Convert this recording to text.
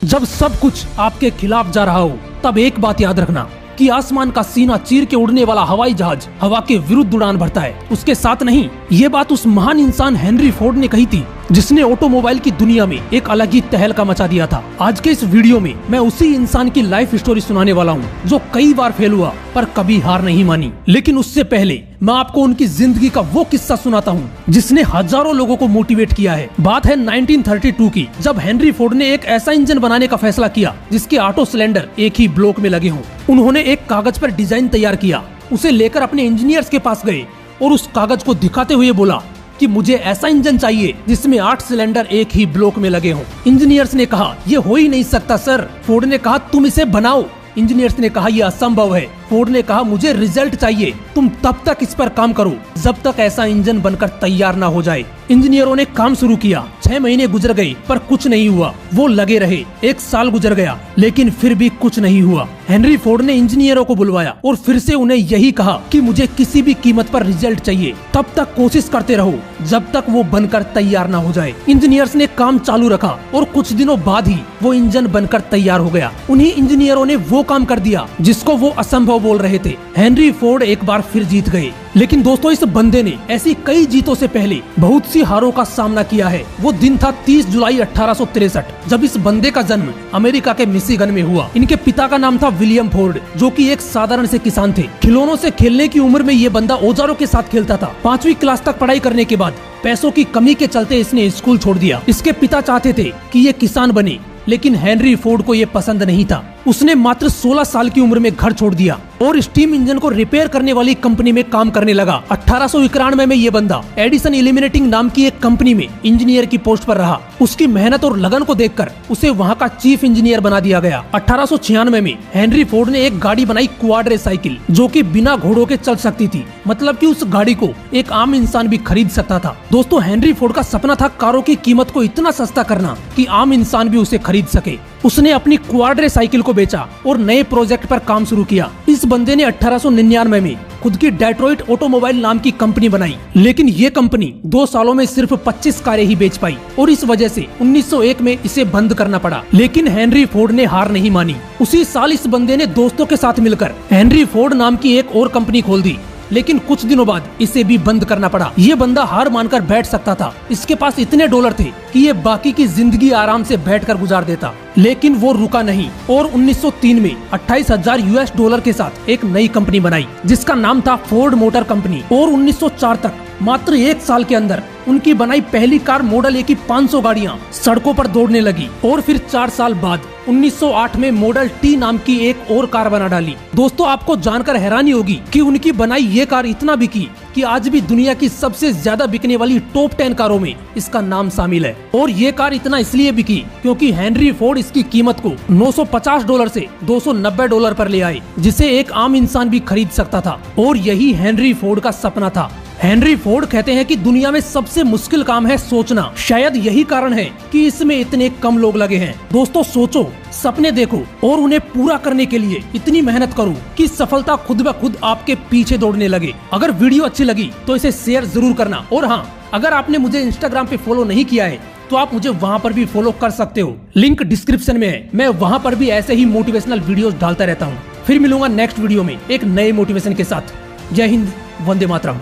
जब सब कुछ आपके खिलाफ जा रहा हो तब एक बात याद रखना कि आसमान का सीना चीर के उड़ने वाला हवाई जहाज हवा के विरुद्ध उड़ान भरता है, उसके साथ नहीं। ये बात उस महान इंसान हेनरी फोर्ड ने कही थी जिसने ऑटोमोबाइल की दुनिया में एक अलग ही तहलका मचा दिया था। आज के इस वीडियो में मैं उसी इंसान की लाइफ स्टोरी सुनाने वाला हूँ जो कई बार फेल हुआ पर कभी हार नहीं मानी। लेकिन उससे पहले मैं आपको उनकी जिंदगी का वो किस्सा सुनाता हूँ जिसने हजारों लोगों को मोटिवेट किया है। बात है 1932 की, जब हेनरी फोर्ड ने एक ऐसा इंजन बनाने का फैसला किया जिसके ऑटो सिलेंडर एक ही ब्लॉक में लगे हों। उन्होंने एक कागज पर डिजाइन तैयार किया, उसे लेकर अपने इंजीनियर्स के पास गए और उस कागज को दिखाते हुए बोला कि मुझे ऐसा इंजन चाहिए जिसमें 8 सिलेंडर एक ही ब्लॉक में लगे हों। इंजीनियर्स ने कहा ये हो ही नहीं सकता सर। फोर्ड ने कहा तुम इसे बनाओ। इंजीनियर्स ने कहा यह असंभव है। फोर्ड ने कहा मुझे रिजल्ट चाहिए, तुम तब तक इस पर काम करो जब तक ऐसा इंजन बनकर तैयार ना हो जाए। इंजीनियरों ने काम शुरू किया। 6 महीने गुजर गए पर कुछ नहीं हुआ। वो लगे रहे। 1 साल गुजर गया लेकिन फिर भी कुछ नहीं हुआ। हेनरी फोर्ड ने इंजीनियरों को बुलवाया और फिर से उन्हें यही कहा कि मुझे किसी भी कीमत पर रिजल्ट चाहिए, तब तक कोशिश करते रहो जब तक वो बनकर तैयार ना हो जाए। इंजीनियर्स ने काम चालू रखा और कुछ दिनों बाद ही वो इंजन बनकर तैयार हो गया। उन्हीं इंजीनियरों ने वो काम कर दिया जिसको वो असंभव बोल रहे थे। हेनरी फोर्ड एक बार फिर जीत गए। लेकिन दोस्तों इस बंदे ने ऐसी कई जीतों से पहले बहुत सी हारों का सामना किया है। वो दिन था 30 जुलाई 1863 जब इस बंदे का जन्म अमेरिका के मिशिगन में हुआ। इनके पिता का नाम था विलियम फोर्ड जो कि एक साधारण से किसान थे। खिलौनों से खेलने की उम्र में ये बंदा औजारों के साथ खेलता था। 5वीं क्लास तक पढ़ाई करने के बाद पैसों की कमी के चलते इसने स्कूल छोड़ दिया। इसके पिता चाहते थे कि ये किसान बने लेकिन हेनरी फोर्ड को ये पसंद नहीं था। उसने मात्र 16 साल की उम्र में घर छोड़ दिया और स्टीम इंजन को रिपेयर करने वाली कंपनी में काम करने लगा। 1891 में ये बंदा एडिसन इल्यूमिनेटिंग नाम की एक कंपनी में इंजीनियर की पोस्ट पर रहा। उसकी मेहनत और लगन को देखकर उसे वहां का चीफ इंजीनियर बना दिया गया। 1896 में हेनरी फोर्ड ने एक गाड़ी बनाई, क्वाड्रे साइकिल, जो कि बिना घोड़ों के चल सकती थी। मतलब कि उस गाड़ी को एक आम इंसान भी खरीद सकता था। दोस्तों हेनरी फोर्ड का सपना था कारों की कीमत को इतना सस्ता करना कि आम इंसान भी उसे खरीद सके। उसने अपनी क्वाड्रे साइकिल को बेचा और नए प्रोजेक्ट पर काम शुरू किया। इस बंदे ने 1899 में खुद की डेट्रॉइट ऑटोमोबाइल नाम की कंपनी बनाई। लेकिन ये कंपनी 2 सालों में सिर्फ 25 कारें ही बेच पाई और इस वजह से 1901 में इसे बंद करना पड़ा। लेकिन हेनरी फोर्ड ने हार नहीं मानी। उसी साल इस बंदे ने दोस्तों के साथ मिलकर हेनरी फोर्ड नाम की एक और कंपनी खोल दी। लेकिन कुछ दिनों बाद इसे भी बंद करना पड़ा। ये बंदा हार मानकर बैठ सकता था। इसके पास इतने डॉलर थे कि ये बाकी की जिंदगी आराम से बैठकर गुजार देता। लेकिन वो रुका नहीं और 1903 में 28,000 US डॉलर के साथ एक नई कंपनी बनाई जिसका नाम था फोर्ड मोटर कंपनी। और 1904 तक मात्र 1 साल के अंदर उनकी बनाई पहली कार मॉडल ए की 500 गाड़ियां सड़कों पर दौड़ने लगी। और फिर 4 साल बाद 1908 में मॉडल टी नाम की एक और कार बना डाली। दोस्तों आपको जानकर हैरानी होगी कि उनकी बनाई ये कार इतना बिकी कि आज भी दुनिया की सबसे ज्यादा बिकने वाली टॉप 10 कारों में इसका नाम शामिल है। और ये कार इतना इसलिए बिकी क्योंकि हेनरी फोर्ड इसकी कीमत को $950 से $290 पर ले आए, जिसे एक आम इंसान भी खरीद सकता था। और यही हेनरी फोर्ड का सपना था। हेनरी फोर्ड कहते हैं कि दुनिया में सबसे मुश्किल काम है सोचना। शायद यही कारण है कि इसमें इतने कम लोग लगे हैं। दोस्तों सोचो, सपने देखो और उन्हें पूरा करने के लिए इतनी मेहनत करो कि सफलता खुद ब खुद आपके पीछे दौड़ने लगे। अगर वीडियो अच्छी लगी तो इसे शेयर जरूर करना। और हाँ, अगर आपने मुझे इंस्टाग्राम पे फॉलो नहीं किया है तो आप मुझे वहाँ पर भी फॉलो कर सकते हो। लिंक डिस्क्रिप्शन में है। मैं वहाँ पर भी ऐसे ही मोटिवेशनल वीडियोस डालता रहता हूँ। फिर मिलूंगा नेक्स्ट वीडियो में एक नए मोटिवेशन के साथ। जय हिंद, वंदे मातरम।